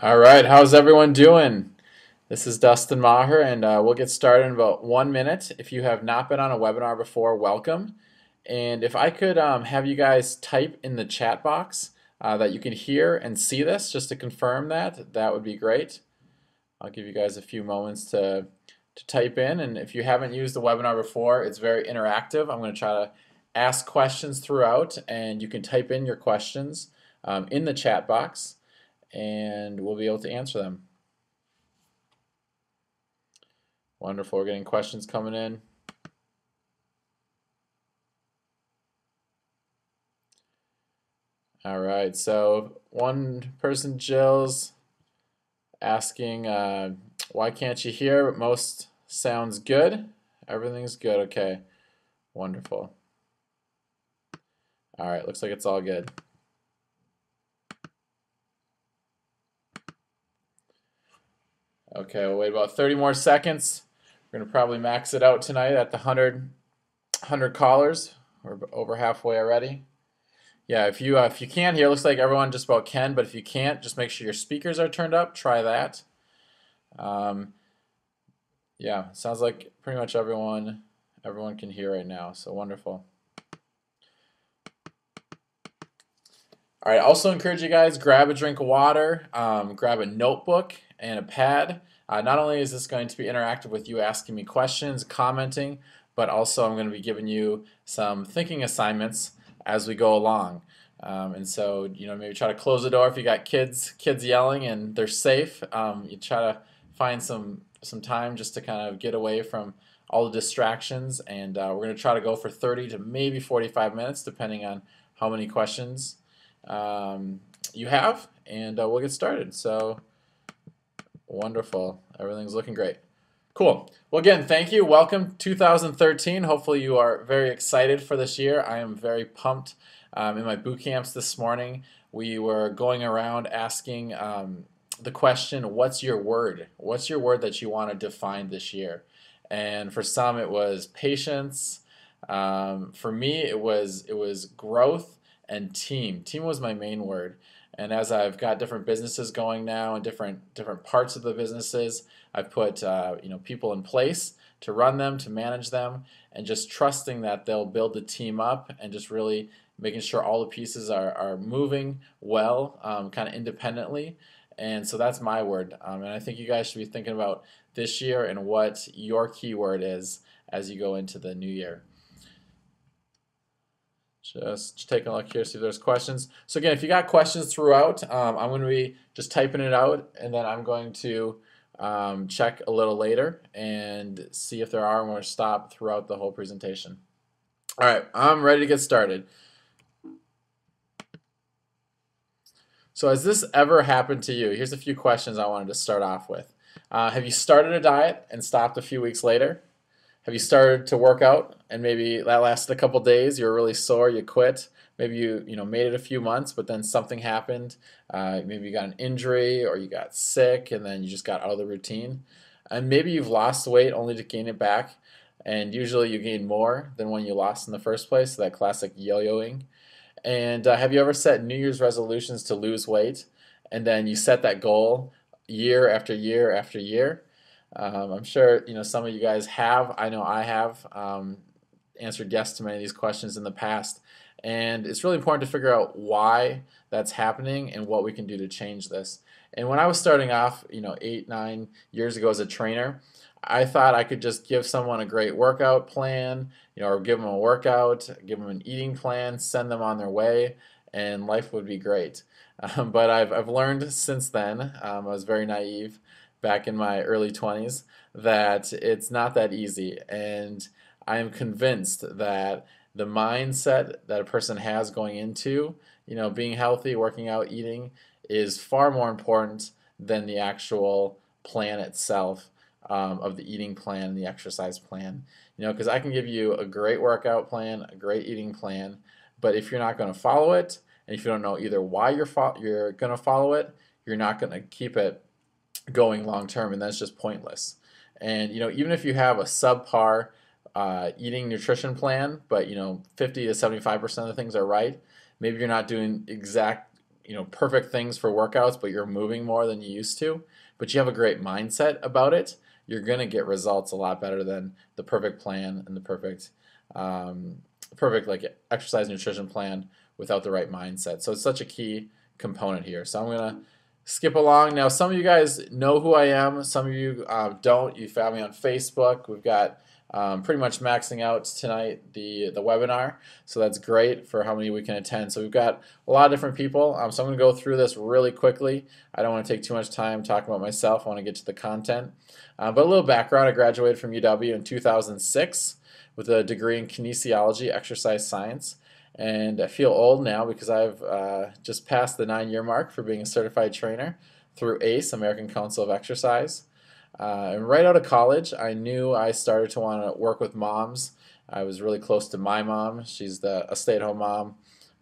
All right, how's everyone doing? This is Dustin Maher, and we'll get started in about 1 minute. If you have not been on a webinar before, welcome. And if I could have you guys type in the chat box that you can hear and see this, just to confirm that, that would be great. I'll give you guys a few moments to type in. And if you haven't used the webinar before, it's very interactive. I'm going to try to ask questions throughout, and you can type in your questions in the chat box, and we'll be able to answer them. Wonderful. We're getting questions coming in. All right. So one person, Jill's asking, why can't you hear? But most sounds good. Everything's good. Okay. Wonderful. All right. Looks like it's all good. Okay. We'll wait about 30 more seconds. We're going to probably max it out tonight at the 100 callers. We're over halfway already. Yeah, if you can hear, it looks like everyone just about can, but if you can't, just make sure your speakers are turned up. Try that. Um, yeah, sounds like pretty much everyone can hear right now, so wonderful. All right, also encourage you guys, grab a drink of water, grab a notebook and a pad. Not only is this going to be interactive with you asking me questions, commenting, but also I'm going to be giving you some thinking assignments as we go along. And so, maybe try to close the door if you got kids yelling and they're safe. You try to find some time just to kind of get away from all the distractions, and we're going to try to go for 30 to maybe 45 minutes, depending on how many questions you have, and we'll get started. So wonderful. Everything's looking great. Cool. Well, again, thank you. Welcome 2013. Hopefully you are very excited for this year. I am very pumped. In my boot camps this morning, we were going around asking the question, what's your word? What's your word that you want to define this year? And for some, it was patience. For me, it was growth and team. Team was my main word. And as I've got different businesses going now and different parts of the businesses, I've put people in place to run them, to manage them, and just trusting that they'll build the team up and just really making sure all the pieces are moving well, kind of independently. And so that's my word. And I think you guys should be thinking about this year and what your keyword is as you go into the new year. Just taking a look here, see if there's questions. So again, if you got questions throughout, I'm going to be just typing it out, and then I'm going to check a little later and see if there are, and we'll stop throughout the whole presentation. All right, I'm ready to get started. So has this ever happened to you? Here's a few questions I wanted to start off with. Have you started a diet and stopped a few weeks later? Have you started to work out and maybe that lasted a couple days, you were really sore, you quit? Maybe you made it a few months, but then something happened. Maybe you got an injury or you got sick and then you just got out of the routine. And maybe you've lost weight only to gain it back. And usually you gain more than when you lost in the first place, so that classic yo-yoing. And have you ever set New Year's resolutions to lose weight, and then you set that goal year after year after year? I'm sure some of you guys have. I know I have answered yes to many of these questions in the past, and it's really important to figure out why that's happening and what we can do to change this. And when I was starting off, 8, 9 years ago as a trainer, I thought I could just give someone a great workout plan, or give them a workout, give them an eating plan, send them on their way, and life would be great. But I've learned since then, I was very naive back in my early 20s, that it's not that easy. And I am convinced that the mindset that a person has going into, being healthy, working out, eating, is far more important than the actual plan itself, of the eating plan and the exercise plan. Because I can give you a great workout plan, a great eating plan, but if you're not going to follow it, and if you don't know either why you're going to follow it, you're not going to keep it going long term, and that's just pointless. And even if you have a subpar eating nutrition plan, but 50 to 75% of the things are right, maybe you're not doing perfect things for workouts, but you're moving more than you used to, but you have a great mindset about it, you're going to get results a lot better than the perfect plan and the perfect like exercise nutrition plan without the right mindset. So it's such a key component here. So I'm gonna skip along now. Some of you guys know who I am. Some of you don't. You found me on Facebook. We've got pretty much maxing out tonight the webinar, so that's great for how many we can attend. So we've got a lot of different people. So I'm going to go through this really quickly. I don't want to take too much time talking about myself. I want to get to the content. But a little background: I graduated from UW in 2006 with a degree in kinesiology, exercise science. And I feel old now because I've just passed the 9-year mark for being a certified trainer through ACE, American Council of Exercise. And right out of college, I knew I started to want to work with moms. I was really close to my mom. She's a stay-at-home mom.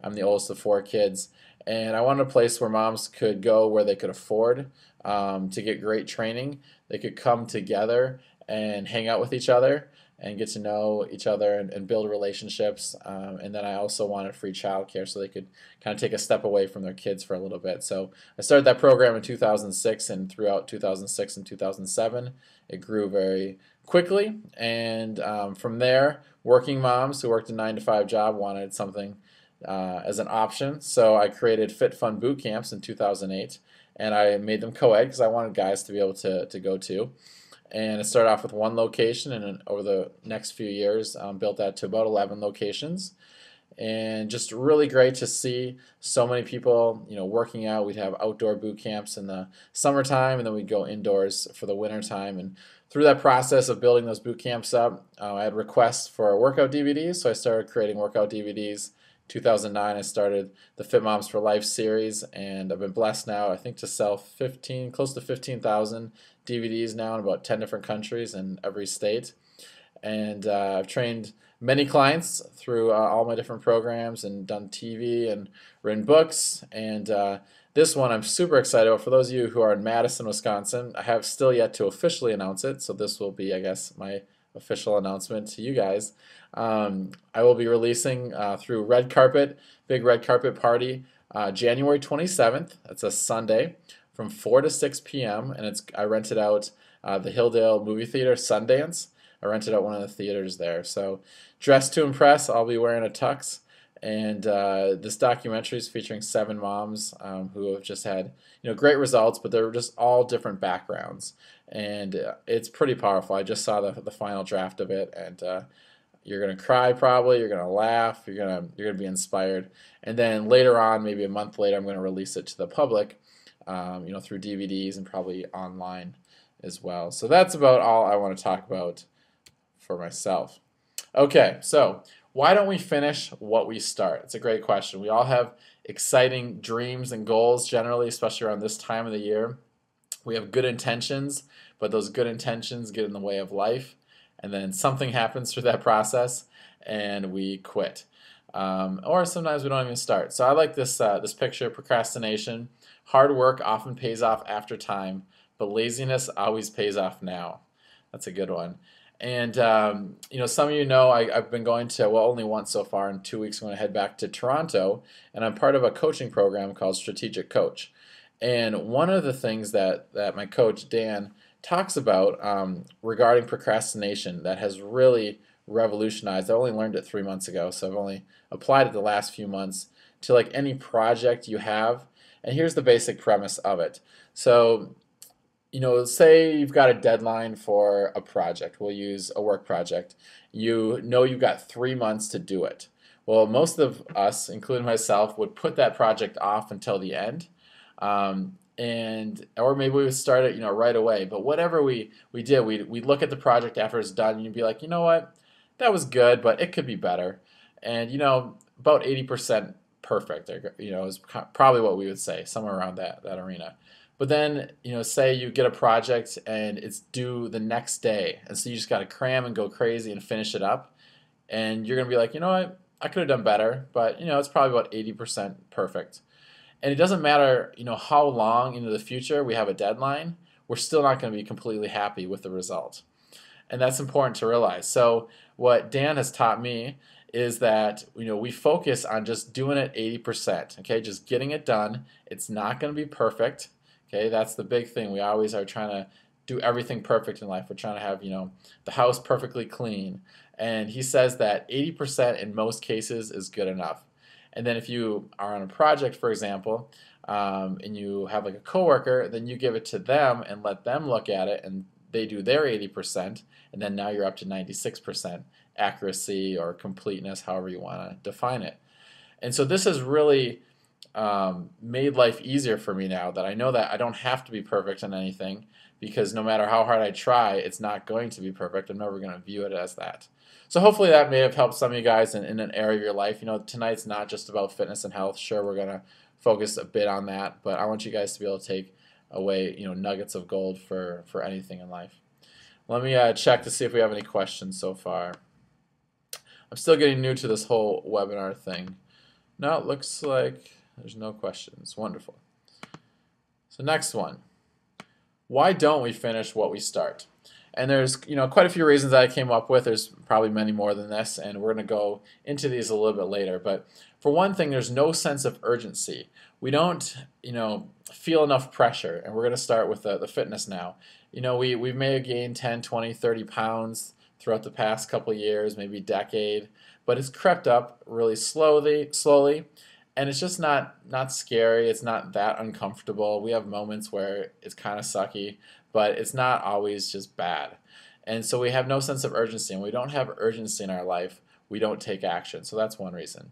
I'm the oldest of 4 kids. And I wanted a place where moms could go where they could afford to get great training. They could come together and hang out with each other and get to know each other and build relationships. And then I also wanted free childcare so they could kind of take a step away from their kids for a little bit. So I started that program in 2006, and throughout 2006 and 2007, it grew very quickly. And from there, working moms who worked a 9-to-5 job wanted something as an option. So I created Fit Fun boot camps in 2008, and I made them co-ed because I wanted guys to be able to go to. And it started off with 1 location, and over the next few years built that to about 11 locations. And just really great to see so many people working out. We'd have outdoor boot camps in the summertime, and then we'd go indoors for the winter time. And through that process of building those boot camps up, I had requests for workout DVDs, so I started creating workout DVDs. 2009, I started the Fit Moms for Life series, and I've been blessed now, I think, to sell close to 15,000 DVDs now in about 10 different countries in every state. And I've trained many clients through all my different programs and done TV and written books. And this one I'm super excited about. For those of you who are in Madison, Wisconsin, I have still yet to officially announce it, so this will be, I guess, my official announcement to you guys. I will be releasing through Red Carpet, big Red Carpet party, January 27th. That's a Sunday from 4 to 6 p.m. And I rented out the Hilldale Movie Theater, Sundance. I rented out one of the theaters there. So dress to impress. I'll be wearing a tux. And this documentary is featuring 7 moms who have just had great results, but they're just all different backgrounds. And it's pretty powerful. I just saw the final draft of it, and you're gonna cry probably. You're gonna laugh. You're gonna be inspired. And then later on, maybe a month later, I'm gonna release it to the public, through DVDs and probably online as well. So that's about all I want to talk about for myself. Okay, so why don't we finish what we start? It's a great question. We all have exciting dreams and goals generally, especially around this time of the year. We have good intentions, but those good intentions get in the way of life, and then something happens through that process and we quit. Or sometimes we don't even start. So I like this picture: procrastination. Hard work often pays off after time, but laziness always pays off now. That's a good one. And some of you know I've been going to, well, only once so far. In 2 weeks I'm going to head back to Toronto, and I'm part of a coaching program called Strategic Coach. And one of the things that my coach Dan talks about regarding procrastination that has really revolutionized. I only learned it 3 months ago, so I've only applied it the last few months to like any project you have. And here's the basic premise of it. So, say you've got a deadline for a project. We'll use a work project. You know you've got 3 months to do it. Well, most of us, including myself, would put that project off until the end. Or maybe we would start it, right away. But whatever we did, we'd look at the project after it's done, and you'd be like, you know what, that was good, but it could be better. And about 80% perfect, is probably what we would say, somewhere around that arena. But then, say you get a project and it's due the next day, and so you just got to cram and go crazy and finish it up, and you're gonna be like, you know what, I could have done better, but it's probably about 80% perfect. And it doesn't matter, how long into the future we have a deadline, we're still not going to be completely happy with the result. And that's important to realize. So what Dan has taught me is that we focus on just doing it 80%, okay, just getting it done. It's not going to be perfect, okay, that's the big thing. We always are trying to do everything perfect in life. We're trying to have the house perfectly clean, and he says that 80% in most cases is good enough. And then if you are on a project, for example, and you have like a coworker, then you give it to them and let them look at it, and they do their 80%, and then now you're up to 96% accuracy or completeness, however you want to define it. And so this has really made life easier for me now, that I know that I don't have to be perfect in anything, because no matter how hard I try, it's not going to be perfect. I'm never going to view it as that. So hopefully that may have helped some of you guys in an area of your life. Tonight's not just about fitness and health. Sure, we're going to focus a bit on that, but I want you guys to be able to take away nuggets of gold for anything in life. Let me check to see if we have any questions so far. I'm still getting new to this whole webinar thing. No, it looks like there's no questions. Wonderful. So next one. Why don't we finish what we start? And there's quite a few reasons that I came up with. There's probably many more than this, and we're going to go into these a little bit later. But for one thing, there's no sense of urgency. We don't feel enough pressure, and we're going to start with the fitness now. We may have gained 10, 20, 30 pounds throughout the past couple of years, maybe decade, but it's crept up really slowly, and it's just not scary. It's not that uncomfortable. We have moments where it's kind of sucky, but it's not always just bad. And so we have no sense of urgency, and we don't have urgency in our life, we don't take action. So that's one reason.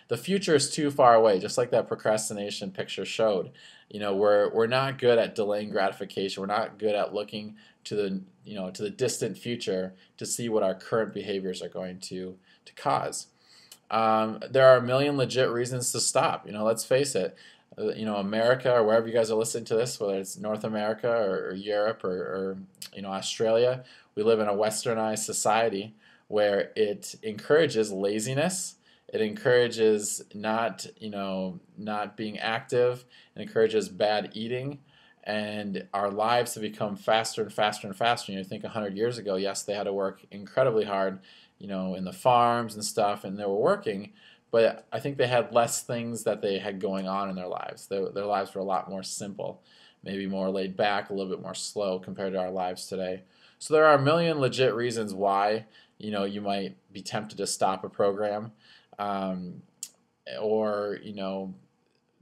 The future is too far away, just like that procrastination picture showed. We're not good at delaying gratification. We're not good at looking to the distant future to see what our current behaviors are going to cause. There are a million legit reasons to stop. Let's face it. America, or wherever you guys are listening to this, whether it's North America or Europe or Australia, we live in a westernized society where it encourages laziness. It encourages not being active. It encourages bad eating, and our lives have become faster and faster and faster. You think 100 years ago, yes, they had to work incredibly hard, in the farms and stuff, and they were working, but I think they had less things that they had going on in their lives. Their lives were a lot more simple, maybe more laid back, a little bit more slow compared to our lives today. So there are a million legit reasons why you might be tempted to stop a program, or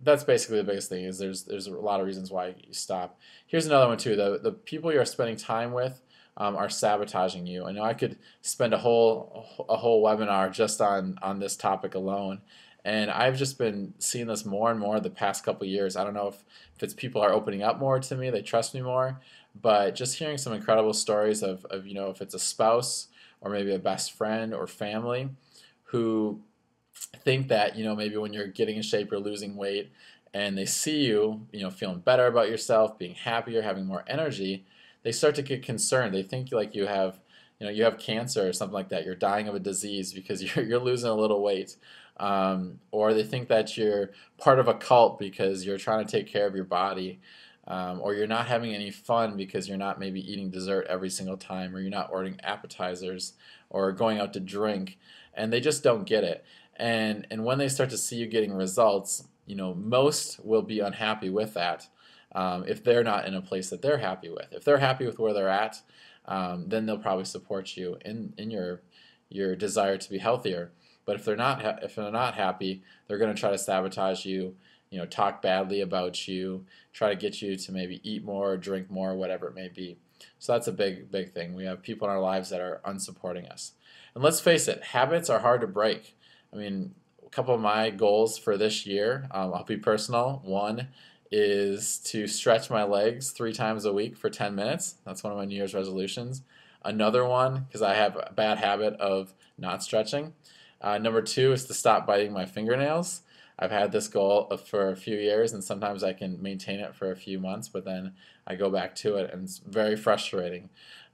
that's basically the biggest thing. Is there's a lot of reasons why you stop. Here's another one too. The people you're spending time with are sabotaging you. I know I could spend a whole webinar just on this topic alone, and I've just been seeing this more and more the past couple of years. I don't know if it's people are opening up more to me, they trust me more, but just hearing some incredible stories of if it's a spouse or maybe a best friend or family who think that maybe when you're getting in shape or losing weight, and they see you feeling better about yourself, being happier, having more energy, they start to get concerned. They think like you have cancer or something like that. You're dying of a disease because you're losing a little weight, or they think that you're part of a cult because you're trying to take care of your body, or you're not having any fun because you're not maybe eating dessert every single time, or you're not ordering appetizers or going out to drink, and they just don't get it. And when they start to see you getting results, most will be unhappy with that. If they're not in a place that they're happy with. If they're happy with where they're at, then they'll probably support you in your desire to be healthier. But if they're not happy, they're going to try to sabotage you, talk badly about you, try to get you to maybe eat more, drink more, whatever it may be. So that's a big thing. We have people in our lives that are unsupporting us. And let's face it, habits are hard to break. I mean, a couple of my goals for this year, I'll be personal. One is to stretch my legs 3 times a week for 10 minutes. That's one of my New Year's resolutions. Another one, because I have a bad habit of not stretching. Number 2 is to stop biting my fingernails. I've had this goal for a few years, and sometimes I can maintain it for a few months, but then I go back to it, and it's very frustrating.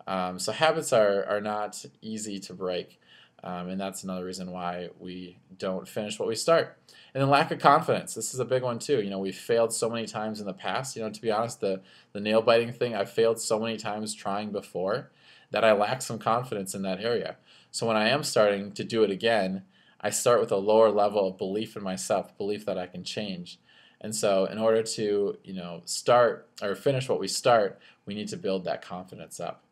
So habits are not easy to break. And that's another reason why we don't finish what we start. And then lack of confidence. This is a big one too. We've failed so many times in the past. To be honest, the nail biting thing, I've failed so many times trying before that I lack some confidence in that area. So when I am starting to do it again, I start with a lower level of belief in myself, belief that I can change. And so in order to, start or finish what we start, we need to build that confidence up.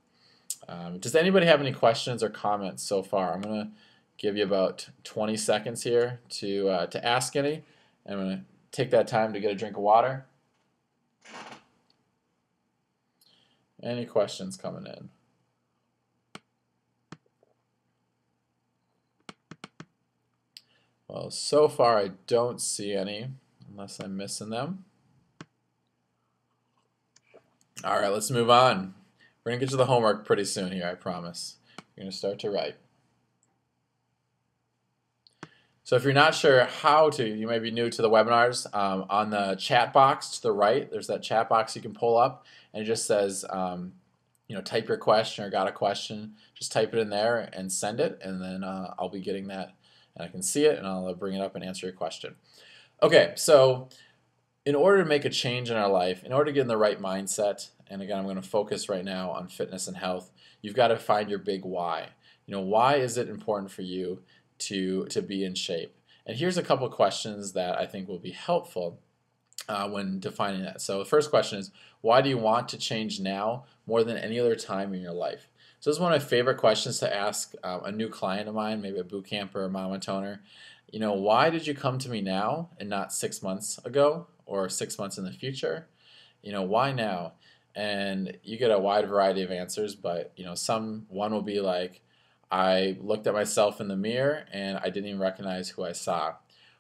Does anybody have any questions or comments so far? I'm going to give you about 20 seconds here to ask any. And I'm going to take that time to get a drink of water. Any questions coming in? Well, so far I don't see any, unless I'm missing them. All right, let's move on. We're going to get to the homework pretty soon here, I promise. You're going to start to write. So if you're not sure how to, you may be new to the webinars, on the chat box to the right, there's that chat box you can pull up, and it just says, type your question or got a question. Just type it in there and send it, and then I'll be getting that, and I can see it, and I'll bring it up and answer your question. Okay, so in order to make a change in our life, in order to get in the right mindset, and again, I'm going to focus right now on fitness and health, you've got to find your big why. Why is it important for you to be in shape? And here's a couple questions that I think will be helpful when defining that. So the first question is, why do you want to change now more than any other time in your life? So this is one of my favorite questions to ask a new client of mine, maybe a boot camper or mama toner. Why did you come to me now and not 6 months ago or 6 months in the future? Why now? And you get a wide variety of answers, but one will be like, I looked at myself in the mirror and I didn't even recognize who I saw.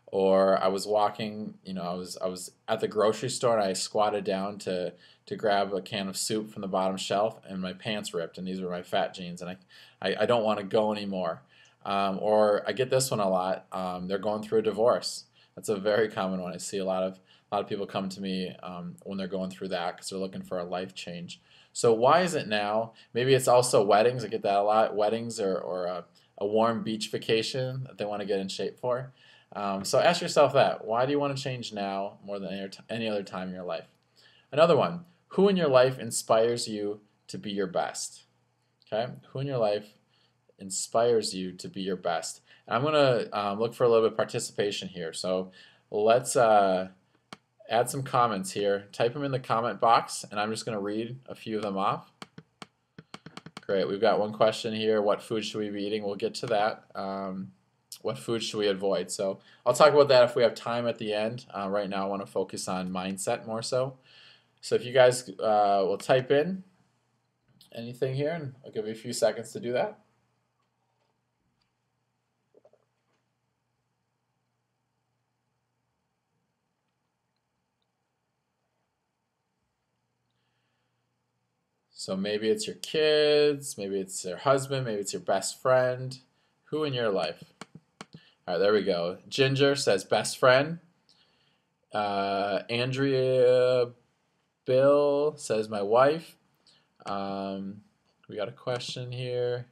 Or I was walking, I was at the grocery store and I squatted down to grab a can of soup from the bottom shelf and my pants ripped, and these were my fat jeans, and I don't want to go anymore. Or I get this one a lot. They're going through a divorce. That's a very common one. I see a lot of people come to me when they're going through that because they're looking for a life change. So why is it now? Maybe it's also weddings. I get that a lot. Weddings or a warm beach vacation that they want to get in shape for. So ask yourself that. Why do you want to change now more than any other time in your life? Another one. Who in your life inspires you to be your best? Okay. Who in your life inspires you to be your best? And I'm going to look for a little bit of participation here. So let's add some comments here. Type them in the comment box, and I'm just going to read a few of them off. Great. We've got one question here. What food should we be eating? We'll get to that. What food should we avoid? So I'll talk about that if we have time at the end. Right now I want to focus on mindset more so. So if you guys will type in anything here, and I'll give you a few seconds to do that. So maybe it's your kids, maybe it's your husband, maybe it's your best friend. Who in your life? All right, there we go. Ginger says best friend. Andrea Bill says my wife. We got a question here.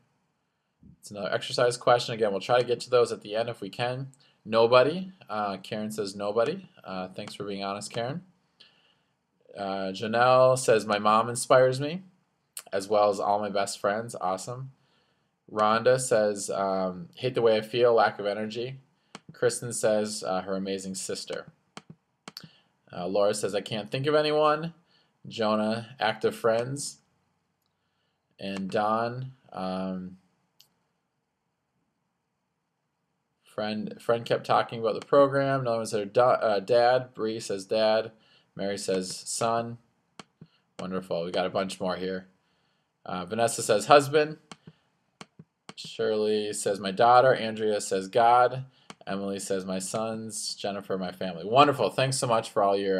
It's another exercise question. Again, we'll try to get to those at the end if we can. Nobody. Karen says nobody. Thanks for being honest, Karen. Janelle says my mom inspires me, as well as all my best friends. Awesome. Rhonda says, hate the way I feel, lack of energy. Kristen says, her amazing sister. Laura says, I can't think of anyone. Jonah, active friends. And Don, friend kept talking about the program. Another one said, dad. Bree says dad. Mary says son. Wonderful. We got a bunch more here. Vanessa says husband. Shirley says my daughter. Andrea says God. Emily says my sons. Jennifer, my family. Wonderful. Thanks so much for all your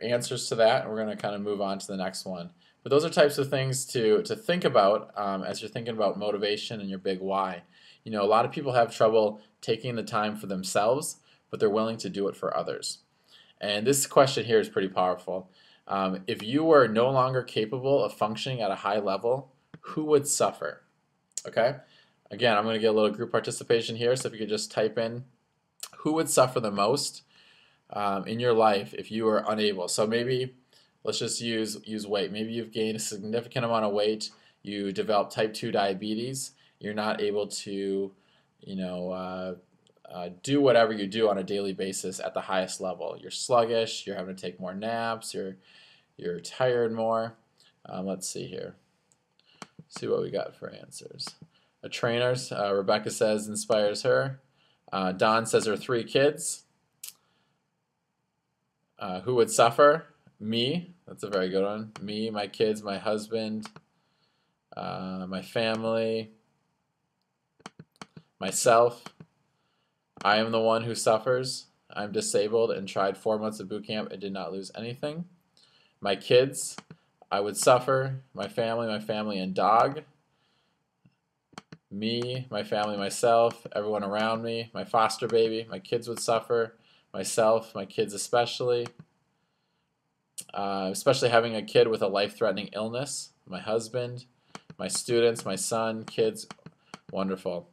answers to that. And we're going to kind of move on to the next one. But those are types of things to think about as you're thinking about motivation and your big why. A lot of people have trouble taking the time for themselves, but they're willing to do it for others. And this question here is pretty powerful. If you were no longer capable of functioning at a high level, who would suffer? Okay? Again, I'm going to get a little group participation here, so if you could just type in who would suffer the most in your life if you were unable. So maybe let's just use weight. Maybe you've gained a significant amount of weight, you developed type 2 diabetes, you're not able to, do whatever you do on a daily basis at the highest level. You're sluggish. You're having to take more naps. You're tired more. Let's see here. See what we got for answers. A trainer's, Rebecca says, inspires her. Don says her 3 kids. Who would suffer? Me. That's a very good one. Me, my kids, my husband, my family, myself. I am the one who suffers. I'm disabled and tried 4 months of boot camp and did not lose anything. My kids. I would suffer. My family, and dog. Me, my family, myself, everyone around me, my foster baby, my kids would suffer, myself, my kids especially having a kid with a life-threatening illness, my husband, my students, my son, kids, wonderful.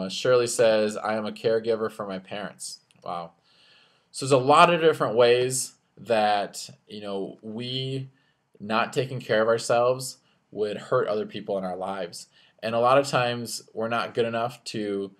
Shirley says, I am a caregiver for my parents. Wow. So there's a lot of different ways that, we not taking care of ourselves would hurt other people in our lives. And a lot of times we're not good enough to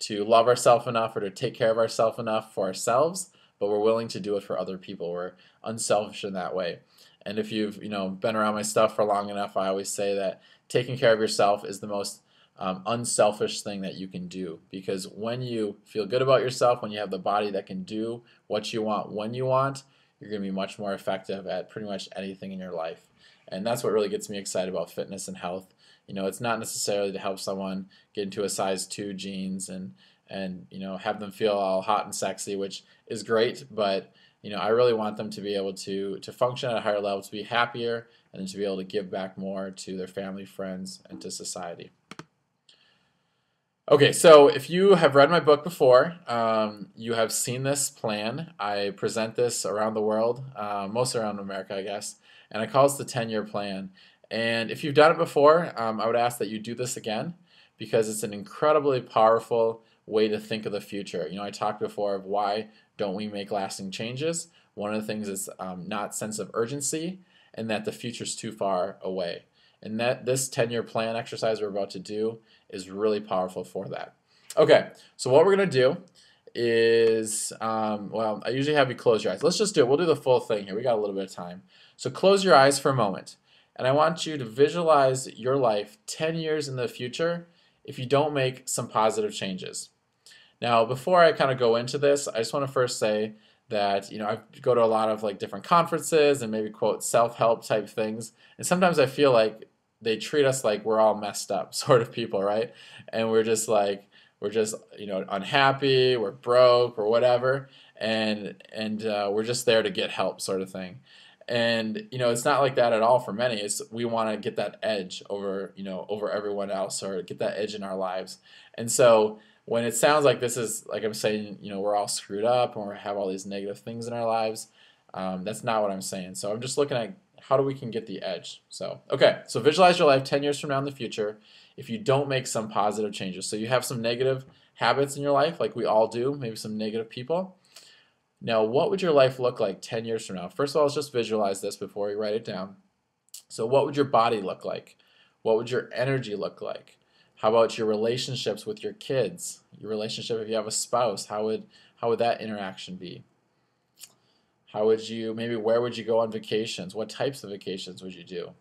love ourselves enough or to take care of ourselves enough for ourselves, but we're willing to do it for other people. We're unselfish in that way. And if you've been around my stuff for long enough, I always say that taking care of yourself is the most unselfish thing that you can do, because when you feel good about yourself, when you have the body that can do what you want when you want, you're going to be much more effective at pretty much anything in your life. And that's what really gets me excited about fitness and health. It's not necessarily to help someone get into a size 2 jeans and have them feel all hot and sexy, which is great, but I really want them to be able to function at a higher level, to be happier, and to be able to give back more to their family, friends, and to society. Okay, so if you have read my book before, you have seen this plan. I present this around the world, mostly around America, I guess, and I call this the 10-year plan. And if you've done it before, I would ask that you do this again, because it's an incredibly powerful way to think of the future. I talked before of why don't we make lasting changes. One of the things is not sense of urgency, and that the future's too far away. And that this 10-year plan exercise we're about to do is really powerful for that. Okay, so what we're going to do is, I usually have you close your eyes. Let's just do it. We'll do the full thing here. We got a little bit of time. So close your eyes for a moment. And I want you to visualize your life 10 years in the future if you don't make some positive changes. Now, before I kind of go into this, I just want to first say that I go to a lot of different conferences and maybe quote self-help type things, and sometimes I feel like they treat us like we're all messed up sort of people, right? And we're just unhappy, we're broke or whatever, and we're just there to get help sort of thing. And it's not like that at all for many. It's we want to get that edge over everyone else, or get that edge in our lives. And so when it sounds like this is, like I'm saying, we're all screwed up and we have all these negative things in our lives, that's not what I'm saying. So I'm just looking at how we can get the edge. So, okay, so visualize your life 10 years from now in the future if you don't make some positive changes. So you have some negative habits in your life, like we all do, maybe some negative people. Now, what would your life look like 10 years from now? First of all, let's just visualize this before we write it down. So what would your body look like? What would your energy look like? How about your relationships with your kids? Your relationship if you have a spouse, how would that interaction be? How would you, maybe where would you go on vacations? What types of vacations would you do?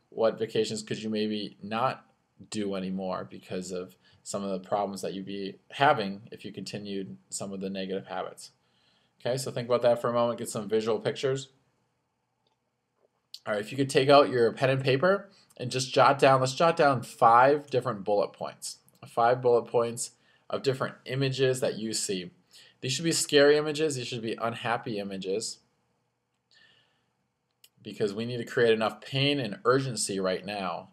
What vacations could you maybe not do anymore because of some of the problems that you'd be having if you continued some of the negative habits? Okay, so think about that for a moment, get some visual pictures. All right, if you could take out your pen and paper and just let's jot down 5 different bullet points. 5 bullet points of different images that you see. These should be scary images, these should be unhappy images, because we need to create enough pain and urgency right now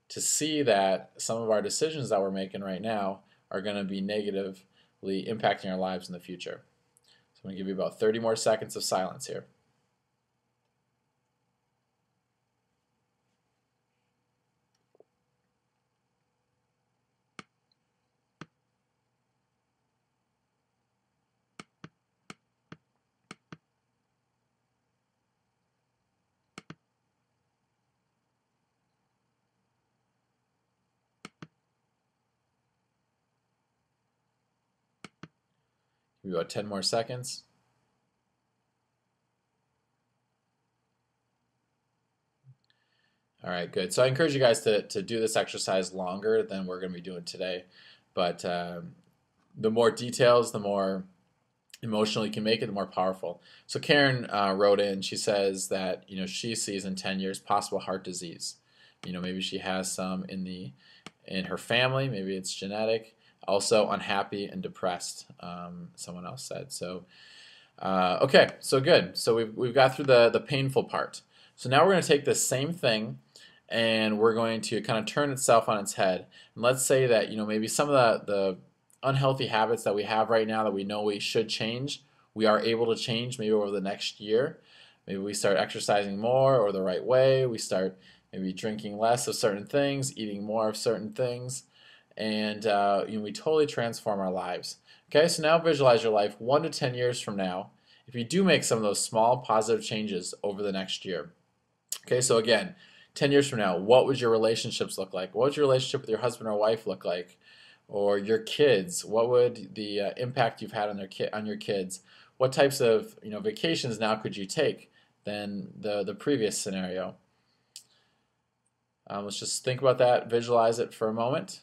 to see that some of our decisions that we're making right now are going to be negatively impacting our lives in the future. So I'm going to give you about 30 more seconds of silence here. Maybe about 10 more seconds. All right, good. So I encourage you guys to do this exercise longer than we're going to be doing today. But the more details, the more emotional you can make it, the more powerful. So Karen wrote in, she says that she sees in 10 years possible heart disease. Maybe she has some in her family, maybe it's genetic. Also unhappy and depressed, someone else said. So okay, so good. So we've got through the painful part. So now we're going to take this same thing and we're going to kind of turn itself on its head. And let's say that maybe some of the unhealthy habits that we have right now that we know we should change, we are able to change maybe over the next year. Maybe we start exercising more or the right way. We start maybe drinking less of certain things, eating more of certain things, and we totally transform our lives. Okay, so now visualize your life 1 to 10 years from now if you do make some of those small positive changes over the next year. Okay, so again, 10 years from now, what would your relationships look like? What would your relationship with your husband or wife look like? Or your kids? What would the impact you've had on your kids? What types of vacations now could you take than the previous scenario? Let's just think about that, visualize it for a moment.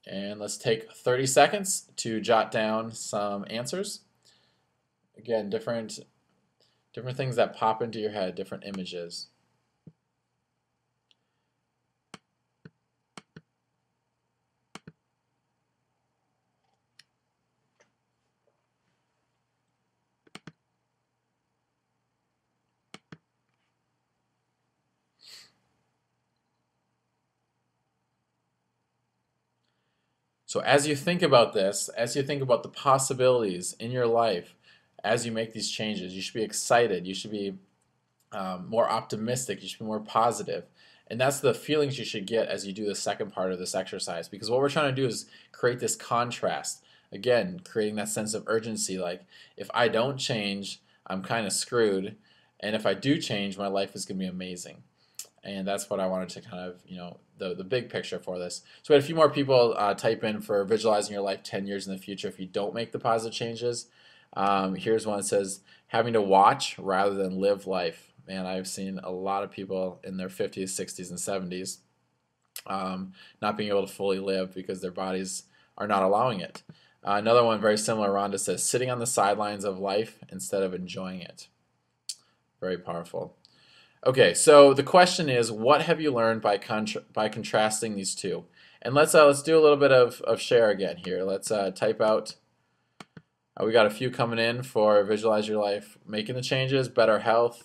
And let's take 30 seconds to jot down some answers. Again, different things that pop into your head, different images. So as you think about this, as you think about the possibilities in your life, as you make these changes, you should be excited. You should be more optimistic. You should be more positive. And that's the feelings you should get as you do the second part of this exercise. Because what we're trying to do is create this contrast. Again, creating that sense of urgency. Like, if I don't change, I'm kind of screwed. And if I do change, my life is going to be amazing. And that's what I wanted to kind of, the big picture for this. So we had a few more people type in for visualizing your life 10 years in the future if you don't make the positive changes. Here's one that says, having to watch rather than live life. Man, I've seen a lot of people in their 50s, 60s, and 70s not being able to fully live because their bodies are not allowing it. Another one very similar, Rhonda says, sitting on the sidelines of life instead of enjoying it. Very powerful. Okay, so the question is, what have you learned by contrasting these two? And let's do a little bit of share again here. Let's type out. We got a few coming in for visualize your life, making the changes, better health,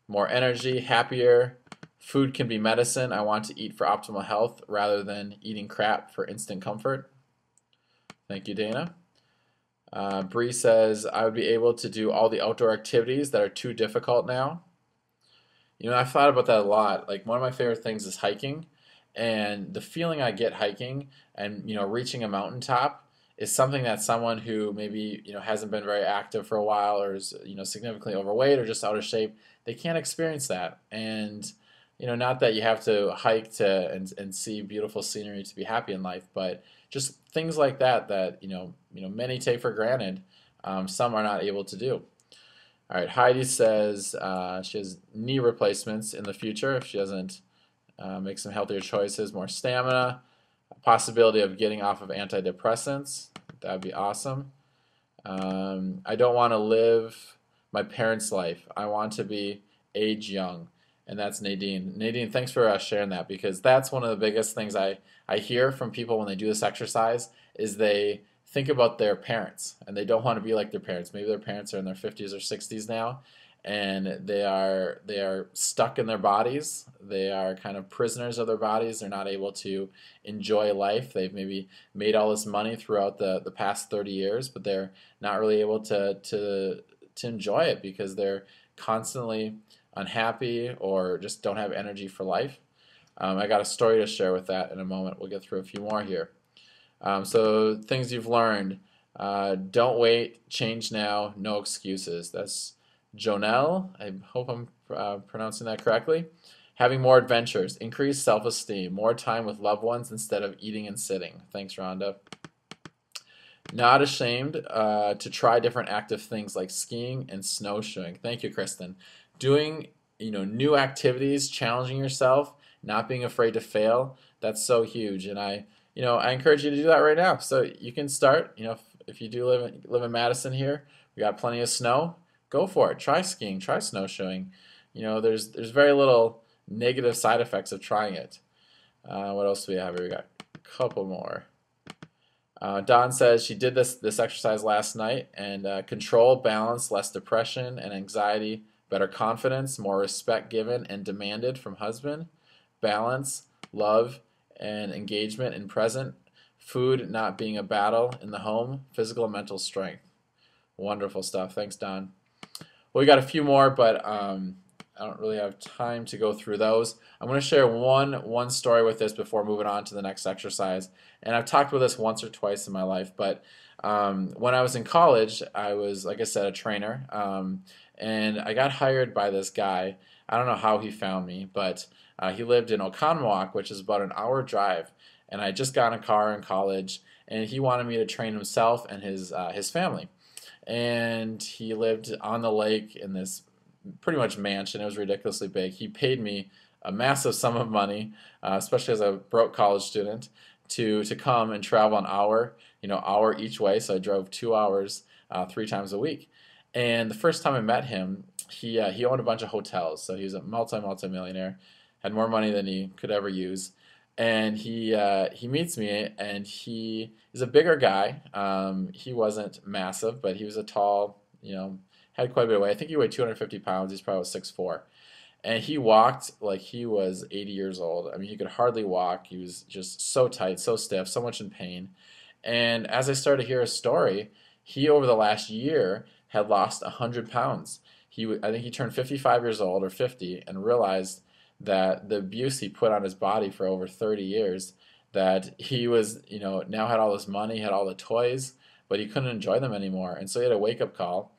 more energy, happier. Food can be medicine. I want to eat for optimal health rather than eating crap for instant comfort. Thank you, Dana. Bree says, I would be able to do all the outdoor activities that are too difficult now. I've thought about that a lot. Like, one of my favorite things is hiking, and the feeling I get hiking and reaching a mountaintop is something that someone who maybe hasn't been very active for a while or is significantly overweight or just out of shape, they can't experience that. And not that you have to hike to and see beautiful scenery to be happy in life, but just things like that many take for granted, some are not able to do. All right, Heidi says she has knee replacements in the future if she doesn't make some healthier choices, more stamina, a possibility of getting off of antidepressants. That would be awesome. I don't want to live my parents' life. I want to be age young. And that's Nadine. Nadine, thanks for sharing that, because that's one of the biggest things I hear from people when they do this exercise is they think about their parents and they don't want to be like their parents. Maybe their parents are in their 50s or 60s now and they are stuck in their bodies. They are kind of prisoners of their bodies. They're not able to enjoy life. They've maybe made all this money throughout the past 30 years, but they're not really able to enjoy it because they're constantly unhappy or just don't have energy for life. I got a story to share with that in a moment. We'll get through a few more here. So things you've learned. Don't wait, change now, no excuses. That's Jonelle. I hope I'm pronouncing that correctly. Having more adventures, increase self-esteem, more time with loved ones instead of eating and sitting. Thanks, Rhonda. Not ashamed to try different active things like skiing and snowshoeing. Thank you, Kristen. Doing, new activities, challenging yourself, not being afraid to fail. That's so huge, and I encourage you to do that right now. So you can start. If you do live in Madison here, we got plenty of snow. Go for it. Try skiing. Try snowshoeing. There's very little negative side effects of trying it. What else do we have here? We got a couple more. Dawn says she did this exercise last night, and control, balance, less depression and anxiety, better confidence, more respect given and demanded from husband, balance, love, and engagement in present, food not being a battle in the home, physical and mental strength. Wonderful stuff. Thanks, Don. Well, we got a few more, but I don't really have time to go through those. I'm going to share one story with this before moving on to the next exercise. And I've talked about this once or twice in my life, but when I was in college, I was, like I said, a trainer, and I got hired by this guy. I don't know how he found me, but he lived in Oconomowoc, which is about an hour drive. And I just got in a car in college, and he wanted me to train himself and his family. And he lived on the lake in this pretty much mansion. It was ridiculously big. He paid me a massive sum of money, especially as a broke college student, to come and travel an hour, hour each way. So I drove 2 hours 3 times a week. And the first time I met him, he owned a bunch of hotels. So he was a multi-millionaire, had more money than he could ever use. And he meets me, and he is a bigger guy. He wasn't massive, but he was a tall, had quite a bit of weight. I think he weighed 250 pounds. He's probably 6'4". And he walked like he was 80 years old. I mean, he could hardly walk. He was just so tight, so stiff, so much in pain. And as I started to hear his story, he, over the last year, had lost 100 pounds. I think he turned 55 years old or 50 and realized that the abuse he put on his body for over 30 years, that he was, now had all this money, had all the toys, but he couldn't enjoy them anymore. And so he had a wake-up call.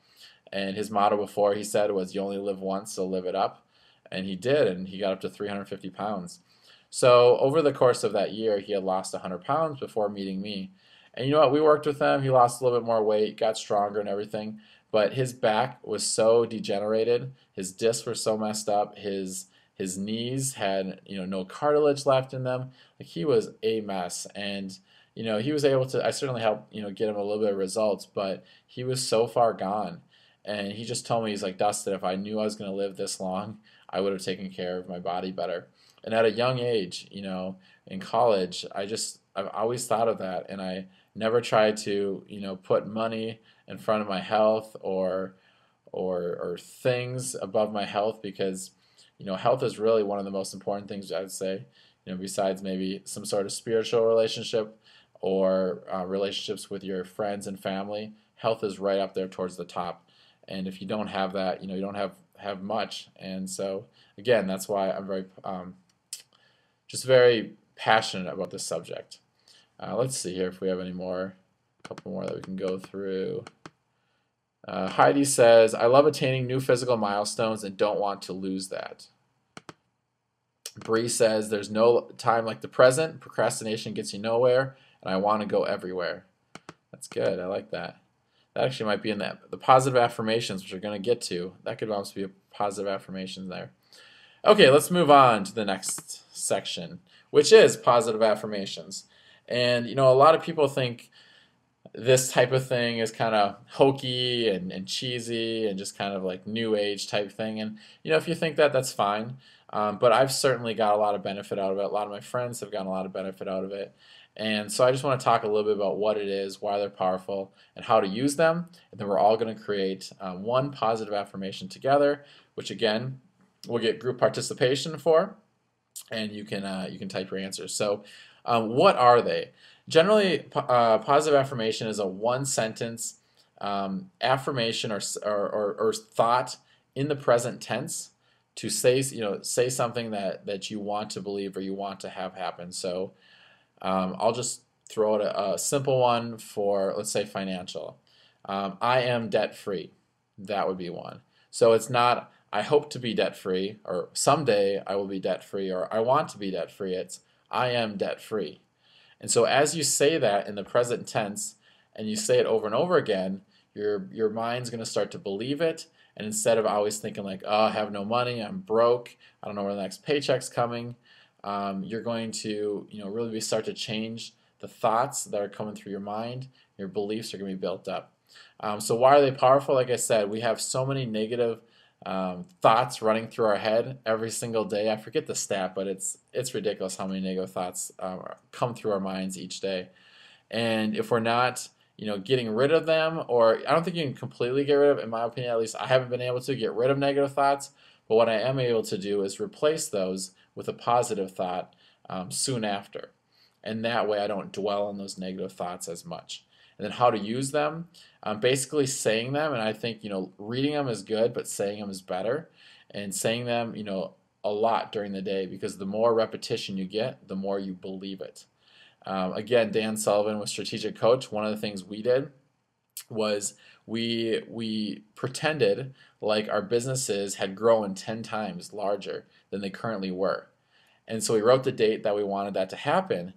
And his motto before, he said, was, "You only live once, so live it up." And he did, and he got up to 350 pounds. So over the course of that year, he had lost 100 pounds before meeting me. And you know what? We worked with him. He lost a little bit more weight, got stronger and everything. But his back was so degenerated. His discs were so messed up. His knees had, no cartilage left in them. Like, he was a mess. And he was able to. I certainly helped, get him a little bit of results, but he was so far gone. And he just told me, he's like, "Dustin, if I knew I was going to live this long, I would have taken care of my body better." And at a young age, in college, I've always thought of that, and I never tried to, put money in front of my health or things above my health, because, health is really one of the most important things, I would say, besides maybe some sort of spiritual relationship or relationships with your friends and family. Health is right up there towards the top. And if you don't have that, you don't have much. And so, again, that's why I'm very passionate about this subject. Let's see here if we have any more, a couple more that we can go through. Heidi says, "I love attaining new physical milestones and don't want to lose that." Bree says, "There's no time like the present. Procrastination gets you nowhere, and I want to go everywhere." That's good. I like that. That actually might be in the positive affirmations, which we're going to get to. That could almost be a positive affirmation there. Okay, let's move on to the next section, which is positive affirmations. And, a lot of people think this type of thing is kind of hokey and cheesy and just kind of like new age type thing. And, if you think that, that's fine. But I've certainly got a lot of benefit out of it. A lot of my friends have gotten a lot of benefit out of it. And so I just want to talk a little bit about what it is, why they're powerful, and how to use them. And then we're all going to create one positive affirmation together, which, again, we'll get group participation for, and you can type your answers. So what are they? Generally, positive affirmation is a one-sentence affirmation or thought in the present tense to say something that you want to believe or you want to have happen. So I'll just throw out a simple one for, let's say, financial. I am debt-free. That would be one. So it's not, "I hope to be debt-free," or "someday I will be debt-free," or "I want to be debt-free." It's, "I am debt-free." And so as you say that in the present tense, and you say it over and over again, your mind's going to start to believe it. And instead of always thinking like, oh, I have no money, I'm broke, I don't know where the next paycheck's coming, you're going to, really start to change the thoughts that are coming through your mind. Your beliefs are going to be built up. So why are they powerful? Like I said, we have so many negative thoughts running through our head every single day. I forget the stat, but it's ridiculous how many negative thoughts come through our minds each day. And if we're not, getting rid of them, or I don't think you can completely get rid of, in my opinion, at least I haven't been able to get rid of negative thoughts, but what I am able to do is replace those with a positive thought soon after. And that way I don't dwell on those negative thoughts as much. And then how to use them, basically saying them, and I think, reading them is good, but saying them is better. And saying them, a lot during the day, because the more repetition you get, the more you believe it. Again, Dan Sullivan was Strategic Coach. One of the things we did was we pretended like our businesses had grown 10 times larger than they currently were. And so we wrote the date that we wanted that to happen.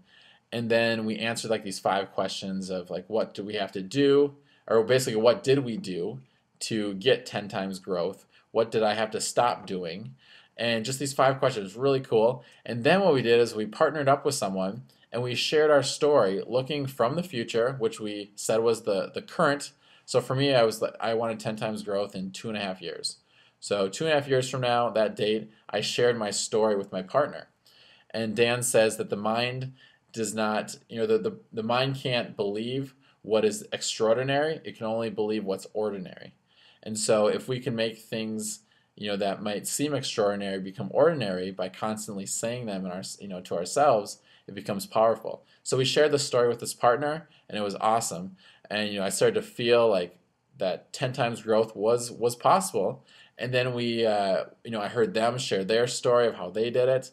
And then we answered like these 5 questions of like, what do we have to do? Or basically, what did we do to get 10 times growth? What did I have to stop doing? And just these 5 questions, really cool. And then what we did is we partnered up with someone and we shared our story looking from the future, which we said was the current. So for me, I wanted 10 times growth in 2.5 years. So 2.5 years from now, that date, I shared my story with my partner. And Dan says that the mind does not, the mind can't believe what is extraordinary. It can only believe what's ordinary. And so if we can make things, that might seem extraordinary become ordinary by constantly saying them to ourselves, it becomes powerful. So we shared the story with this partner, and it was awesome. And I started to feel like that 10 times growth was possible. And then I heard them share their story of how they did it